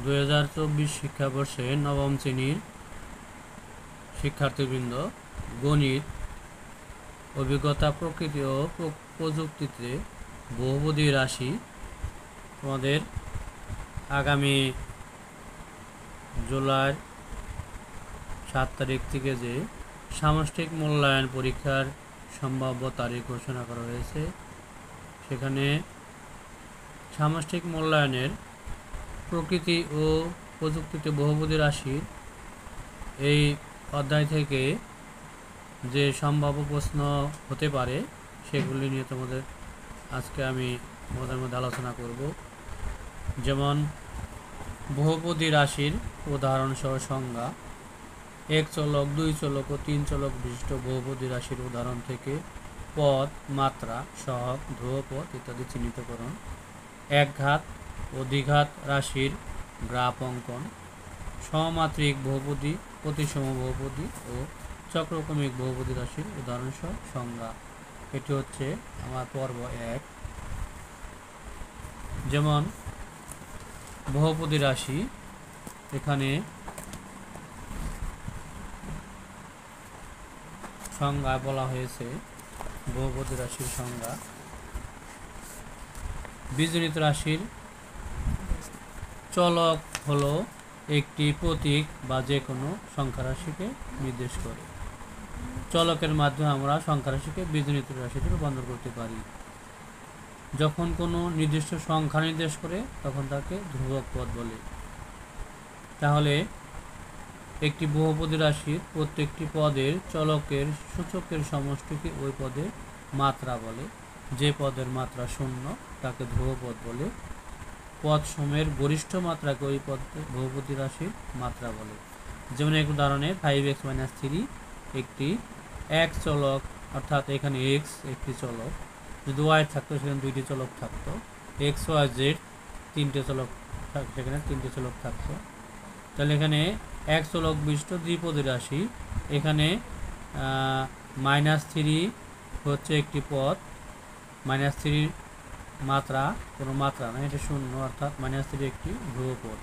2024 শিক্ষাবর্ষে নবম শ্রেণীর শিক্ষার্থীবৃন্দ, গণিত, অভিজ্ঞতা, প্রকৃতি ও প্রযুক্তিতে বহুপদী রাশি তোমাদের আগামী জুলাই 7 তারিখ থেকে যে সামষ্টিক মূল্যায়ন পরীক্ষার সম্ভাব্য তারিখ ঘোষণা করা হয়েছে, সেখানে সামষ্টিক মূল্যায়নের প্রকৃতি ও প্রযুক্তিতে বহুপদী রাশির এই অধ্যায় থেকে যে সম্ভাব্য প্রশ্ন হতে পারে সেগুলি নিয়ে তোমাদের আজকে আমি তোমাদের মধ্যে আলোচনা করব। যেমন বহুপদী রাশির উদাহরণসহ সংজ্ঞা, এক চলক, দুই চলক ও তিন চলক বিশিষ্ট বহুপদী রাশির উদাহরণ থেকে পদ, মাত্রা, সহগ, ধ্রুবপদ ইত্যাদি চিহ্নিতকরণ, একঘাত ও দ্বিঘাত রাশির গ্রাফ অঙ্কন, সমমাত্রিক বহুপদী, প্রতিসম বহুপদী ও চক্রক্রমিক বহুপদী রাশির উদাহরণসহ সংজ্ঞা। এটি হচ্ছে আমার পর্ব 1। যেমন বহুপদী রাশি, এখানে সংজ্ঞা বলা হয়েছে বহুপদী রাশির সংজ্ঞা। বীজগণিত রাশির চলক হলো একটি প্রতীক বা যে কোনো সংখ্যা রাশিকে নির্দেশ করে। চলকের মাধ্যমে আমরা সংখ্যা রাশিকে বীজগণিত রাশিতে রূপান্তর করতে পারি। যখন কোনো নির্দিষ্ট সংখ্যা নির্দেশ করে তখন তাকে ধ্রুবক পদ বলে। তাহলে একটি বহুপদী রাশির প্রত্যেকটি পদের চলকের সূচকের সমষ্টিকে ওই পদের মাত্রা বলে। যে পদের মাত্রা 0 তাকে ধ্রুবপদ বলে। পদ সমূহের গরিষ্ঠ মাত্রাকে ওই বহুপদী রাশির মাত্রা বলে। যেমন এক উদাহরণে 5x - 3 একটি এক চলক, অর্থাৎ এখানে x একটি চলক। যদি y থাকতো সেখানে দুইটি চলক থাকতো। x, y, z তিনটে চলক, সেখানে তিনটে চলক থাকতো। তাহলে এখানে এক চলক বিশিষ্ট দ্বিপদী রাশি। এখানে -3 হচ্ছে একটি পদ। -3 মাত্রা কোনো মাত্রা নাই, এটা 0, অর্থাৎ -3 একটি ধ্রুবপদ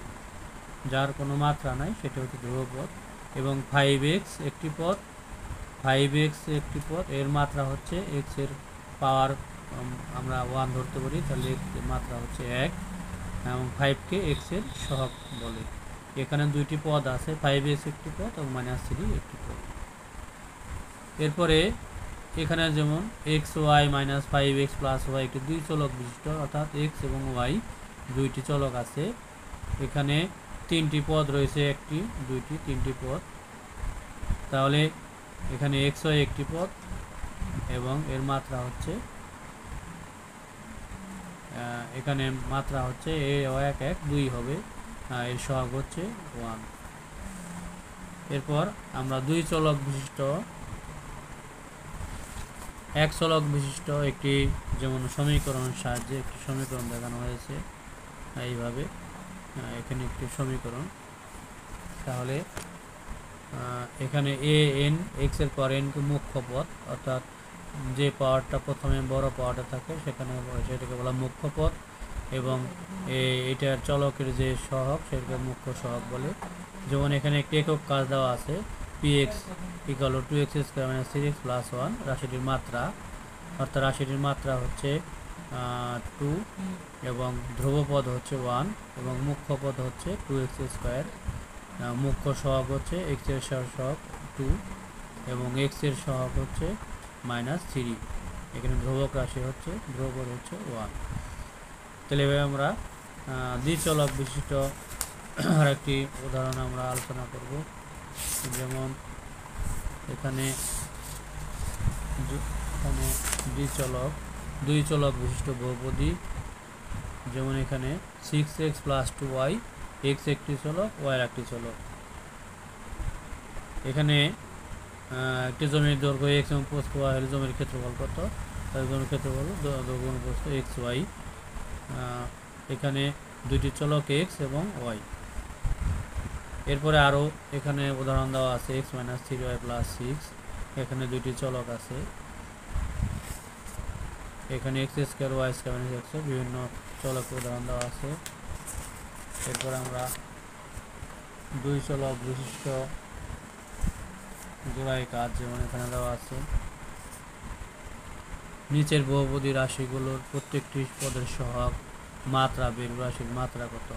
যার কোনো মাত্রা নাই, সেটা হচ্ছে ধ্রুবপদ। এবং 5x একটি পদ, 5x একটি পদ, এর মাত্রা হচ্ছে x এর পাওয়ার আমরা 1 ধরতে পারি, তাহলে x এর মাত্রা হচ্ছে 1 এবং 5কে x এর সহগ বলে। এখানে দুইটি পদ আছে, 5x একটি পদ এবং -3 একটি পদ। এরপরে এখানে যেমন xy - 5x + y একটি দুই চলক বিশিষ্ট, অর্থাৎ x এবং y দুইটি চলক আছে। এখানে তিনটি পদ রয়েছে, একটি, দুইটি, তিনটি পদ। তাহলে এখানে xy একটি পদ এবং এর মাত্রা হচ্ছে এখানে মাত্রা হচ্ছে a1 1 2 হবে, এর সহগ হচ্ছে 1। এরপর আমরা দুই চলক বিশিষ্ট, এক চলক বিশিষ্ট একটি যেমন সমীকরণের সাহায্যে একটি সমীকরণ দেখানো হয়েছে এইভাবে। এখানে একটি সমীকরণ। তাহলে এখানে an x এর পর n মুখ্য পদ, অর্থাৎ যে পাওয়ারটা প্রথমে বড় পাওয়ারটা থাকে সেখানে সেটাকে বলা মুখ্য পদ, এবং এটার চলকের যে সহগ সেটাকে মুখ্য সহগ বলে। যেমন এখানে একটি একক কাজ দেওয়া আছে, px = 2x² - 3x + 1 রাশিটির মাত্রা, অর্থাৎ রাশিটির মাত্রা হচ্ছে 2 এবং ধ্রুবপদ হচ্ছে 1 এবং মুখ্য পদ হচ্ছে 2x²। মুখ্য সহগ হচ্ছে x এর সহগ 2 এবং x এর সহগ হচ্ছে -3। এখানে ধ্রুবক রাশি হচ্ছে, ধ্রুবপদ হচ্ছে 1। তাহলে এভাবে আমরা দ্বিচলক বিশিষ্ট আরেকটি উদাহরণ আমরা আলোচনা করব। যেমন এখানে দুই চলক বিশিষ্ট বহুপদী। যেমন এখানে 6x + 2y, x একটি চলক, y একটি চলক। এখানে একটি জমির দৈর্ঘ্য x এবং প্রস্থ y হলে জমির ক্ষেত্রফল কত? জমির ক্ষেত্রফল দৈর্ঘ্য এবং প্রস্থ xy। এখানে দুইটি চলক x এবং y। এরপরে আরও এখানে উদাহরণ দেওয়া আছে, x - 3y + 6। এখানে দুইটি চলক আছে। এখানে x² y² - x বিভিন্ন চলকের উদাহরণ দেওয়া আছে। এরপর আমরা দুই চলক বিশিষ্ট জোড়ায় কাজ যেমন এখানে দেওয়া আছে। নিচের বহুপদী রাশিগুলোর প্রত্যেকটি পদের সহগ মাত্রা বের রাশির মাত্রা কত।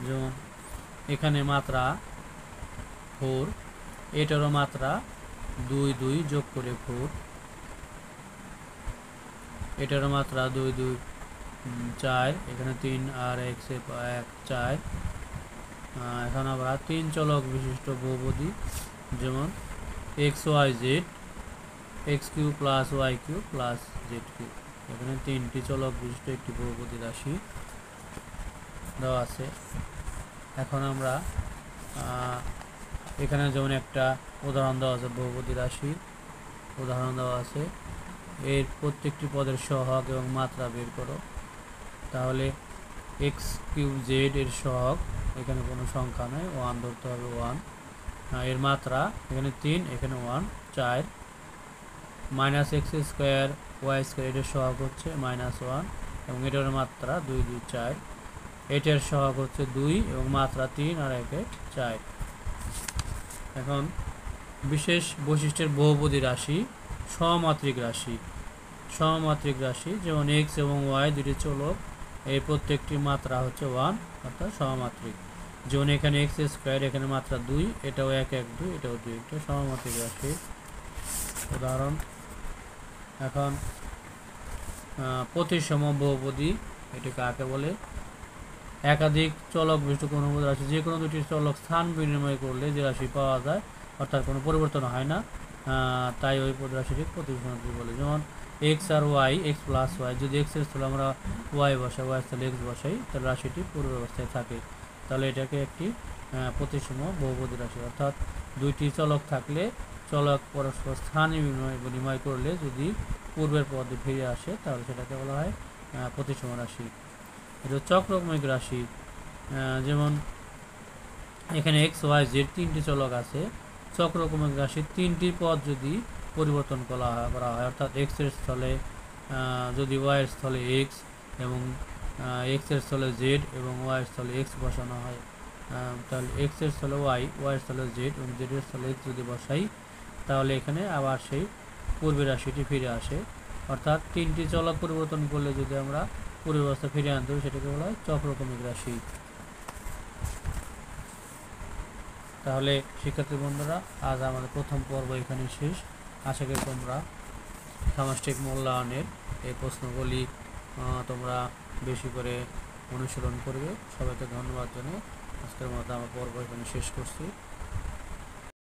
যেমন এখানে মাত্রা 4, এটারও মাত্রা 2 2 যোগ করে 4, এটারও মাত্রা 2 2 4, এখানে 3 আর x 1 4। এখন আমরা 3 চলক বিশিষ্ট বহুপদী যেমন x y z, x cube plus y cube plus z cube, এখানে 3টি চলক বিশিষ্ট একটি বহুপদী রাশি দেওয়া আছে। এখন আমরা এখানে যেমন একটা উদাহরণ দেওয়া আছে, বহুপদী রাশি উদাহরণ দেওয়া আছে, এর প্রত্যেকটি পদের সহগ এবং মাত্রা বের করো। তাহলে x কিউব z এর সহগ, এখানে কোনো সংখ্যা নয়, 1 ধরতে হবে 1, এর মাত্রা এখানে 3, এখানে 1 4, minus x square y square এটার সহগ হচ্ছে -1 এবং এটার মাত্রা 2 2 4, এটার সহগ হচ্ছে 2 এবং মাত্রা 3 আর 1 4। এখন বিশেষ বৈশিষ্ট্যের বহুপদী রাশি সমমাত্রিক রাশি। সমমাত্রিক রাশি যেমন x এবং y দুটি চলক, এই প্রত্যেকটি মাত্রা হচ্ছে 1 অর্থাৎ সমমাত্রিক। যেমন এখানে x স্কোয়ার, এখানে মাত্রা 2, এটাও 1 1 2, এটাও 2, এটা সমমাত্রিক রাশি উদাহরণ। এখন প্রতিসম বহুপদী, এটি কাকে বলে? একাধিক চলক বিশিষ্ট কোনো বহুপদী রাশি যে কোনো দুটি চলক স্থান বিনিময় করলে যে রাশি পাওয়া যায় অর্থাৎ কোনো পরিবর্তন হয় না, তাই ওই রাশিটি প্রতিসম বলে। যেমন x আর y, x প্লাস y, যদি x এর স্থলে আমরা y বসাই, y এর স্থলে x বসাই, তাহলে রাশিটি পূর্ব অবস্থায় থাকে, তাহলে এটাকে একটি প্রতিসম বহুপদী রাশি। অর্থাৎ দুইটি চলক থাকলে চলক পরস্পর স্থান বিনিময় করলে যদি পূর্বের পদে ফিরে আসে তাহলে সেটাকে বলা হয় প্রতিসম রাশি। এটা চক্রক্রমিক রাশি, যেমন এখানে x y z তিনটি চলক আছে, চক্রক্রমিক রাশির তিনটি পদ যদি পরিবর্তন করা হয় অর্থাৎ x এর স্থলে যদি y এর স্থলে x এবং x এর স্থলে z এবং y এর স্থলে x বসানো হয়, তাহলে x এর স্থলে y, y এর স্থলে z এবং z এর স্থলে x যদি বসাই তাহলে এখানে আবার সেই পূর্বের রাশিটি ফিরে আসে। অর্থাৎ তিনটি চলক পরিবর্তন করলে যদি আমরা পূর্ব অবস্থা ফিরে আনতে হবে সেটাকে বলা হয় চক্রক্রমিক রাশি। তাহলে শিক্ষার্থী বন্ধুরা, আজ আমাদের প্রথম পর্ব এখানে শেষ। আশা করি তোমরা সামষ্টিক মূল্যায়নের এই প্রশ্নগুলি তোমরা বেশি করে অনুশীলন করবে। সবাইকে ধন্যবাদ জানিয়ে আজকের মতো আমার পর্ব এখানে শেষ করছি।